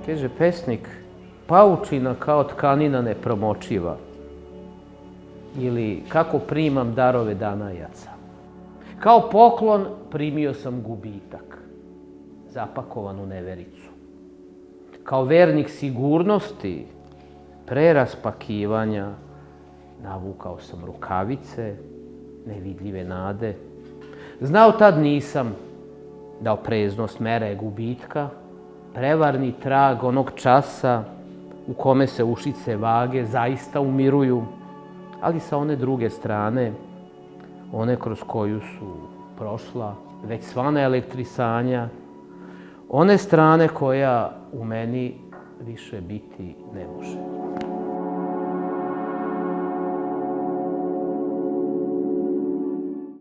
Kaže pesnik, paučina kao tkanina nepromočiva. Ili kako primam darove danajaca. Kao poklon primio sam gubitak, zapakovan u nevericu. Kao vernik sigurnosti, pre raspakivanja, navukao sam rukavice, nevidljive nade. Znao tad nisam da opreznost mera je gubitka, prevarni trag onog časa u kome se ušice vage zaista umiruju, ali sa one druge strane, one kroz koju su prošla već svana elektrisanja, one strane koja u meni više biti ne može.